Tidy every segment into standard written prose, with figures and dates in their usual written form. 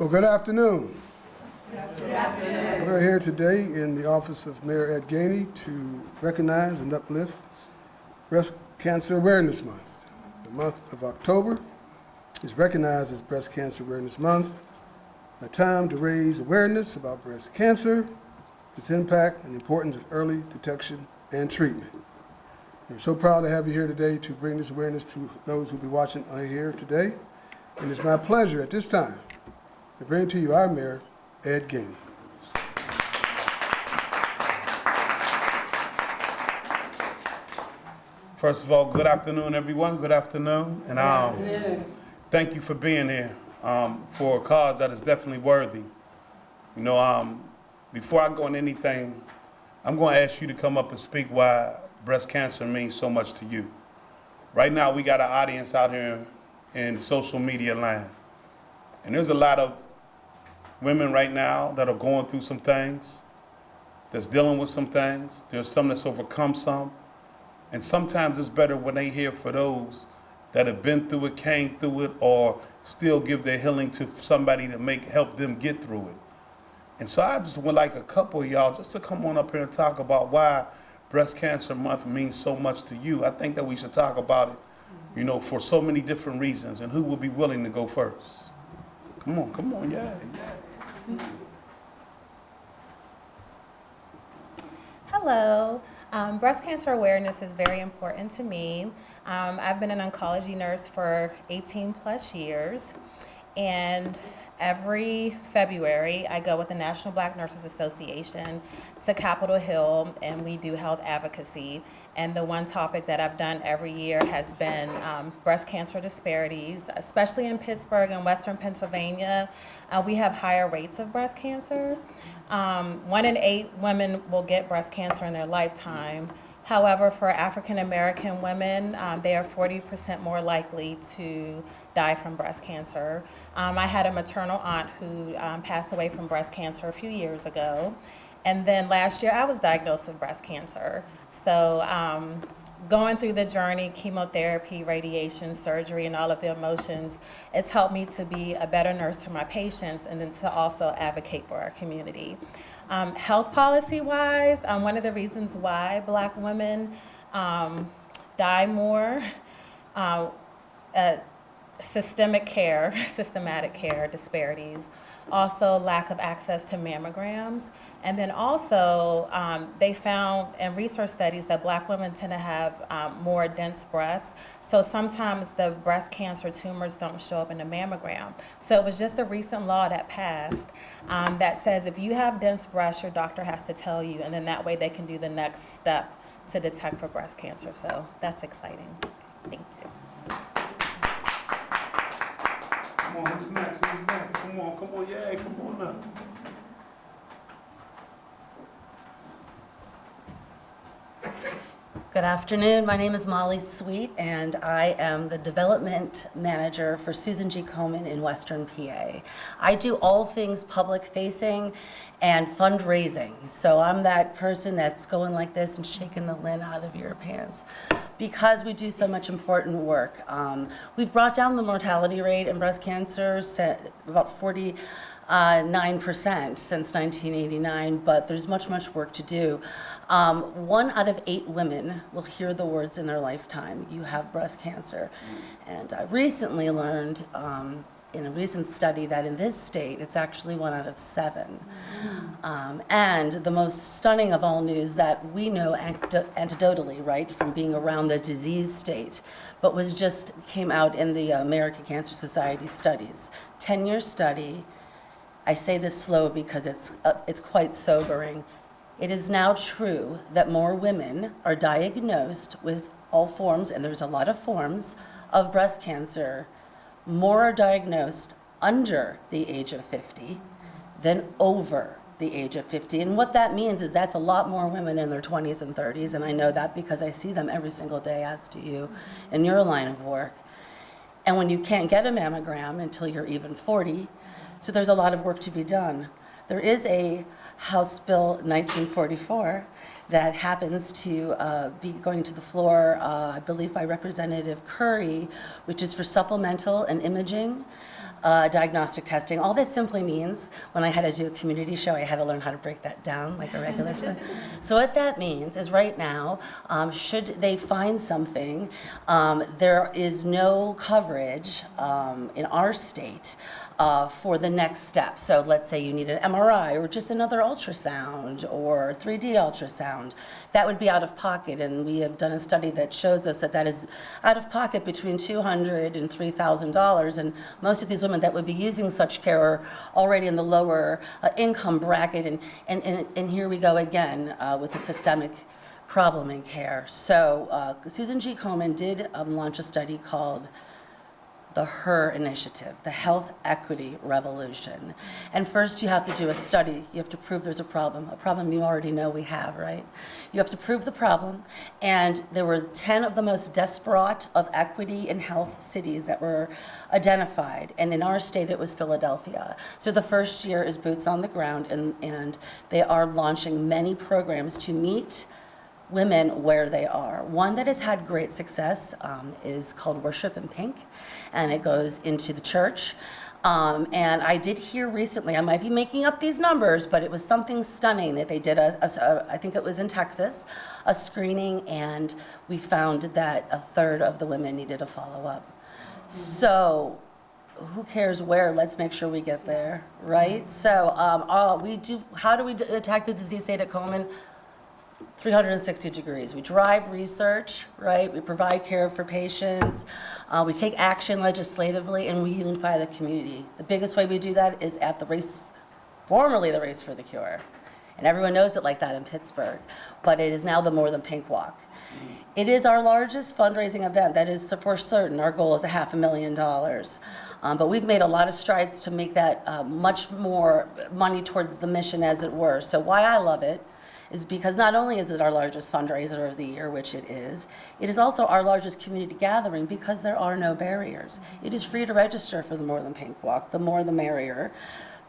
Well, good afternoon. Good afternoon. We're here today in the office of Mayor Ed Gainey to recognize and uplift Breast Cancer Awareness Month. The month of October is recognized as Breast Cancer Awareness Month, a time to raise awareness about breast cancer, its impact, and the importance of early detection and treatment. We're so proud to have you here today to bring this awareness to those who will be watching here today. And it's my pleasure at this time to bring to you our Mayor, Ed Gainey. First of all, good afternoon, everyone. Good afternoon. And thank you for being here for a cause that is definitely worthy. You know, before I go into anything, I'm going to ask you to come up and speak why breast cancer means so much to you. Right now, we got an audience out here in social media land. And there's a lot of women right now that are going through some things, that's dealing with some things. There's some that's overcome some. And sometimes it's better when they hear for those that have been through it, came through it, or still give their healing to somebody to help them get through it. And so I just would like a couple of y'all just to come on up here and talk about why Breast Cancer Month means so much to you. I think that we should talk about it, you know, for so many different reasons. And who would be willing to go first? Come on, yeah. Hello. Breast cancer awareness is very important to me. I've been an oncology nurse for 18 plus years, and every February I go with the National Black Nurses Association to Capitol Hill, and we do health advocacy. And the one topic that I've done every year has been breast cancer disparities, especially in Pittsburgh and Western Pennsylvania. We have higher rates of breast cancer. 1 in 8 women will get breast cancer in their lifetime. However, for African American women, they are 40% more likely to die from breast cancer. I had a maternal aunt who passed away from breast cancer a few years ago. And then last year, I was diagnosed with breast cancer. So going through the journey, chemotherapy, radiation, surgery, and all of the emotions, it's helped me to be a better nurse to my patients and then to also advocate for our community. Health policy-wise, one of the reasons why Black women die more, systematic care disparities, also lack of access to mammograms, and then also they found in research studies that Black women tend to have more dense breasts, so sometimes the breast cancer tumors don't show up in the mammogram. So it was just a recent law that passed that says if you have dense breasts, your doctor has to tell you, and then that way they can do the next step to detect for breast cancer. So that's exciting. Thank you. Come on, who's next? Come on, yeah, come on up. Good afternoon. My name is Molly Sweet, and I am the development manager for Susan G. Komen in Western PA. I do all things public-facing and fundraising. So I'm that person that's going like this and shaking the lint out of your pants because we do so much important work. We've brought down the mortality rate in breast cancer about 49% since 1989, but there's much work to do. 1 out of 8 women will hear the words in their lifetime, "You have breast cancer." And I recently learned in a recent study that in this state, it's actually 1 out of 7. And the most stunning of all news that we know anecdotally, right, from being around the disease state, but came out in the American Cancer Society studies. 10-year study. I say this slow because it's quite sobering. It is now true that more women are diagnosed with all forms, and there's a lot of forms, of breast cancer. More are diagnosed under the age of 50 than over the age of 50. And what that means is that's a lot more women in their 20s and 30s, and I know that because I see them every single day, as do you, in your line of work. And when you can't get a mammogram until you're even 40, so there's a lot of work to be done. There is a House Bill 1944 that happens to be going to the floor, I believe by Representative Curry, which is for supplemental and imaging. diagnostic testing. All that simply means, when I had to do a community show, I had to learn how to break that down like a regular person. So what that means is right now, should they find something, there is no coverage in our state for the next step. So let's say you need an MRI or just another ultrasound or 3D ultrasound. That would be out of pocket, and we have done a study that shows us that that is out of pocket between $200 and $3,000, and most of these women that would be using such care are already in the lower income bracket, and here we go again with a systemic problem in care. So Susan G. Komen did launch a study called the HER Initiative, the Health Equity Revolution. And first you have to do a study. You have to prove there's a problem you already know we have, right? You have to prove the problem, and there were 10 of the most desperate of equity in health cities that were identified, and in our state it was Philadelphia. So the first year is boots on the ground, and they are launching many programs to meet women where they are. One that has had great success is called Worship in Pink, and it goes into the church. And I did hear recently, I might be making up these numbers, but it was something stunning that they did, I think it was in Texas, a screening, and we found that a third of the women needed a follow-up. So who cares where? Let's make sure we get there, right? So how do we attack the disease state at Komen? 360 degrees. We drive research, right? We provide care for patients. We take action legislatively, and we unify the community. The biggest way we do that is at the race, formerly the Race for the Cure. And everyone knows it like that in Pittsburgh. But it is now the More Than Pink Walk. It is our largest fundraising event. That is for certain. Our goal is $500,000. But we've made a lot of strides to make that much more money towards the mission, as it were. So why I love it is because not only is it our largest fundraiser of the year, which it is also our largest community gathering because there are no barriers. It is free to register for the More Than Pink Walk, the more the merrier.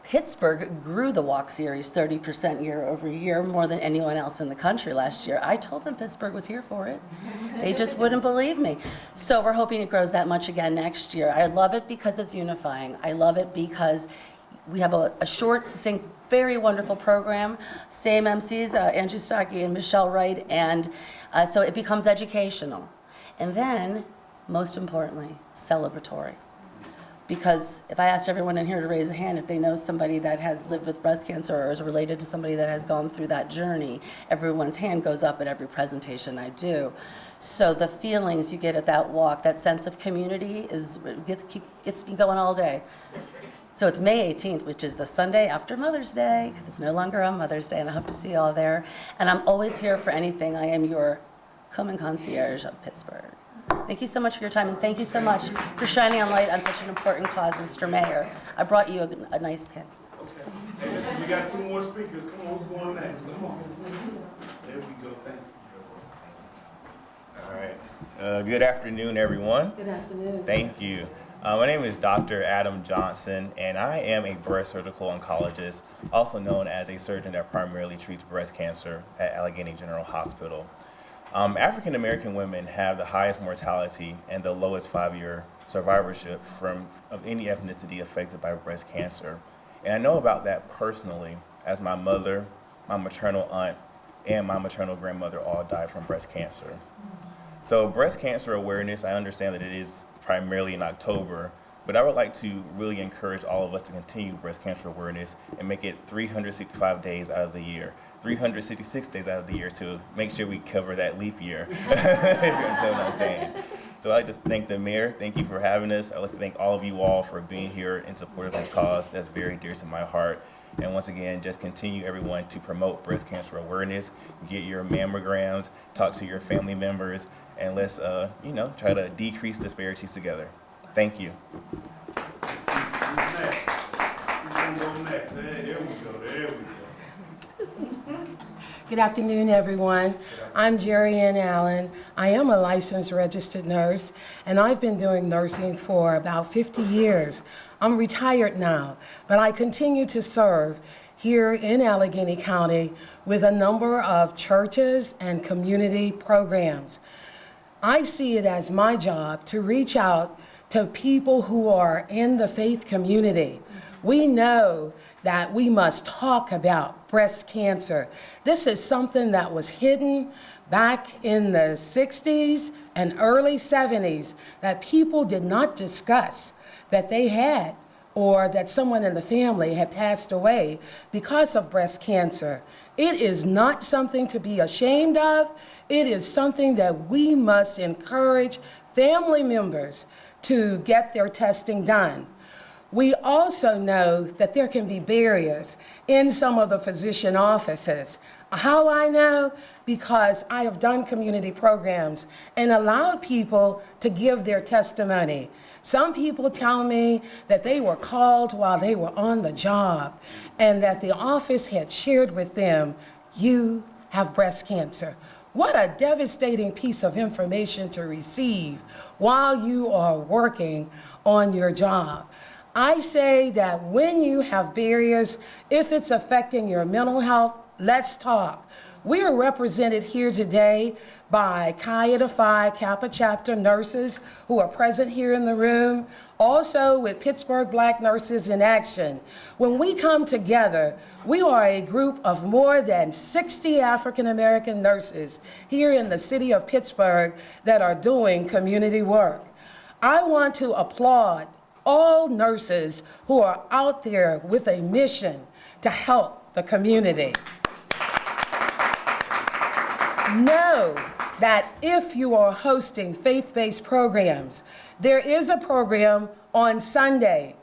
Pittsburgh grew the walk series 30% year over year, more than anyone else in the country last year. I told them Pittsburgh was here for it. They just wouldn't believe me. So we're hoping it grows that much again next year. I love it because it's unifying. I love it because we have a short, succinct, very wonderful program. Same MCs, Andrew Stocky and Michelle Wright, and so it becomes educational. And then, most importantly, celebratory. Because if I asked everyone in here to raise a hand if they know somebody that has lived with breast cancer or is related to somebody that has gone through that journey, everyone's hand goes up at every presentation I do. So the feelings you get at that walk, that sense of community, gets me going all day. So it's May 18th, which is the Sunday after Mother's Day, because it's no longer on Mother's Day, and I hope to see you all there. And I'm always here for anything. I am your Komen concierge of Pittsburgh. Thank you so much for your time, and thank you so much for shining a light on such an important cause, Mr. Mayor. I brought you a nice pin. Okay. Hey, we got 2 more speakers. Come on, who's going next? Come on. There we go. Thank you. All right. Good afternoon, everyone. Good afternoon. Thank you. My name is Dr. Adam Johnson, and I am a breast surgical oncologist, also known as a surgeon that primarily treats breast cancer at Allegheny General Hospital. African American women have the highest mortality and the lowest 5-year survivorship of any ethnicity affected by breast cancer. And I know about that personally, as my mother, my maternal aunt, and my maternal grandmother all died from breast cancer. So breast cancer awareness, I understand that it is primarily in October, but I would like to really encourage all of us to continue breast cancer awareness and make it 365 days out of the year, 366 days out of the year to make sure we cover that leap year, if you understand what I'm saying. So I'd like to thank the mayor. Thank you for having us. I'd like to thank all of you all for being here in support of this cause. That's very dear to my heart. And once again, just continue, everyone, to promote breast cancer awareness, get your mammograms, talk to your family members, and let's, try to decrease disparities together. Thank you. Good afternoon, everyone. I'm Jerry Ann Allen. I am a licensed registered nurse, and I've been doing nursing for about 50 years. I'm retired now, but I continue to serve here in Allegheny County with a number of churches and community programs. I see it as my job to reach out to people who are in the faith community. We know that we must talk about breast cancer. This is something that was hidden back in the 60s and early 70s that people did not discuss that they had or that someone in the family had passed away because of breast cancer. It is not something to be ashamed of. It is something that we must encourage family members to get their testing done. We also know that there can be barriers in some of the physician offices. How I know? Because I have done community programs and allowed people to give their testimony. Some people tell me that they were called while they were on the job and that the office had shared with them, you have breast cancer. What a devastating piece of information to receive while you are working on your job. I say that when you have barriers, if it's affecting your mental health, let's talk. We are represented here today by Chi Eta Phi Kappa chapter nurses who are present here in the room, also with Pittsburgh Black Nurses in Action. When we come together, we are a group of more than 60 African American nurses here in the city of Pittsburgh that are doing community work. I want to applaud all nurses who are out there with a mission to help the community. Know that if you are hosting faith-based programs, there is a program on Sunday,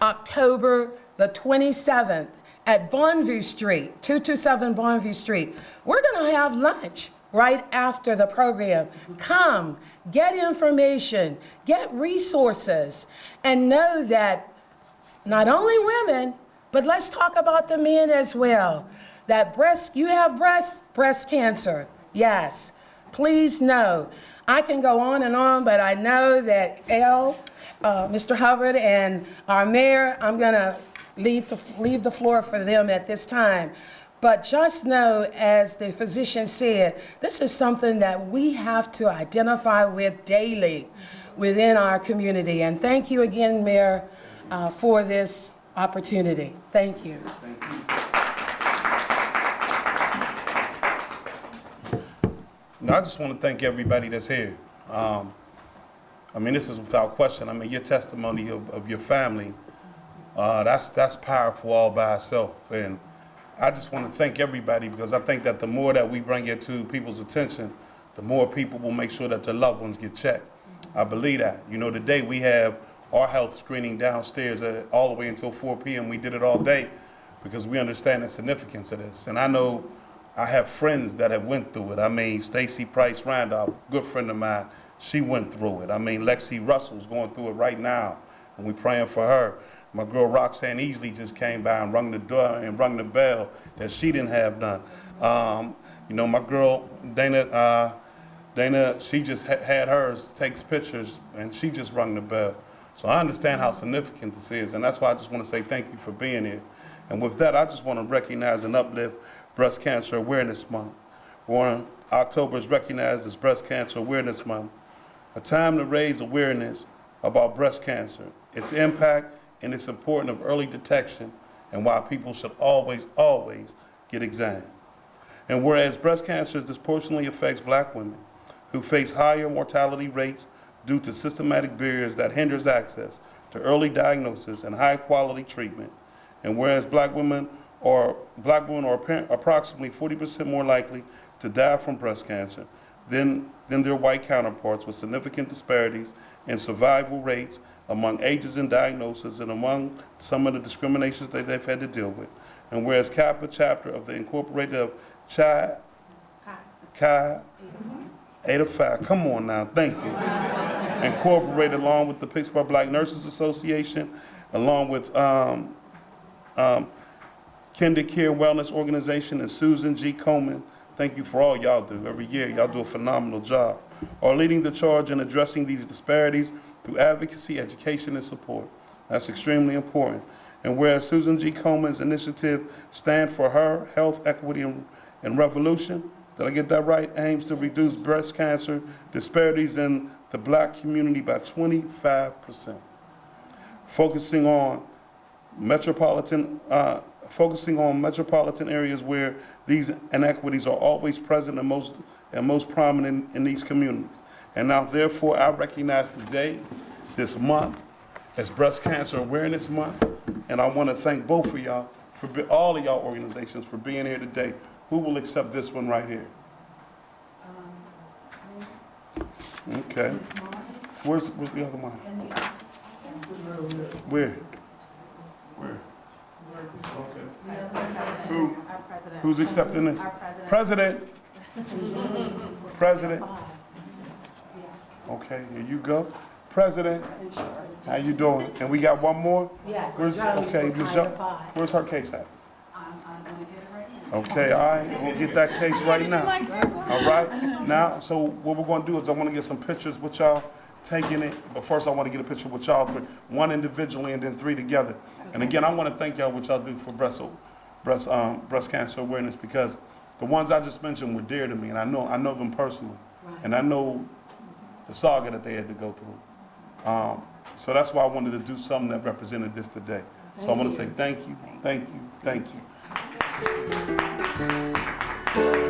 October the 27th at Bonview Street, 227 Bonview Street. We're going to have lunch right after the program. Come, get information, get resources, and know that not only women, but let's talk about the men as well. That you have breast cancer. Yes, please know. I can go on and on, but I know that Mr. Hubbard and our mayor, I'm gonna leave the floor for them at this time. But just know, as the physician said, this is something that we have to identify with daily within our community. And thank you again, Mayor, for this opportunity. Thank you. Thank you. No, I just want to thank everybody that's here. I mean, this is without question. I mean, your testimony of your family, that's powerful all by itself. And I just want to thank everybody, because I think that the more that we bring it to people's attention, the more people will make sure that their loved ones get checked. I believe that. You know, today we have our health screening downstairs all the way until 4 p.m. We did it all day because we understand the significance of this. And I know I have friends that have went through it. I mean, Stacy Price Randolph, good friend of mine, she went through it. I mean, Lexi Russell's going through it right now, and we're praying for her. My girl Roxanne Easley just came by and rung the door and rung the bell that she didn't have done. You know, my girl Dana, she just had hers, takes pictures, and she just rung the bell. So I understand how significant this is, and that's why I just want to say thank you for being here. And with that, I just want to recognize and uplift Breast Cancer Awareness Month. October is recognized as Breast Cancer Awareness Month, a time to raise awareness about breast cancer, its impact, and its importance of early detection, and why people should always get examined. And whereas breast cancer disproportionately affects Black women who face higher mortality rates due to systematic barriers that hinders access to early diagnosis and high-quality treatment, and whereas Black women are approximately 40% more likely to die from breast cancer than their white counterparts, with significant disparities in survival rates among ages and diagnosis, and among some of the discriminations that they've had to deal with. And whereas Kappa chapter of the Incorporated of Chi Eta Phi, come on now, thank you. Incorporated along with the Pittsburgh Black Nurses Association, along with Kinder Care Wellness Organization and Susan G. Komen, thank you for all y'all do. Every year, y'all do a phenomenal job. Are leading the charge in addressing these disparities through advocacy, education, and support. That's extremely important. And whereas Susan G. Komen's initiative Stand for Her, Health, Equity, and Revolution, did I get that right, aims to reduce breast cancer disparities in the black community by 25%. Focusing on metropolitan areas where these inequities are always present and most prominent in these communities. And now, therefore, I recognize today, this month, as Breast Cancer Awareness Month, and I want to thank both of y'all, all of y'all organizations, for being here today. Who will accept this one right here? Okay. Where's the other one? Where? Okay. Who's accepting this? President. President. Okay, here you go. President, how you doing? And we got one more? Yes. Okay, Ms. Jones, where's her case at? Okay, all right, we'll get that case right now. All right, now, so what we're gonna do is I wanna get some pictures with y'all taking it, but first I wanna get a picture with y'all three, one individually and then three together. And again, I wanna thank y'all what y'all do for breast cancer awareness, because the ones I just mentioned were dear to me, and I know them personally. And I know the saga that they had to go through. So that's why I wanted to do something that represented this today. So I want to say thank you, thank you, thank you.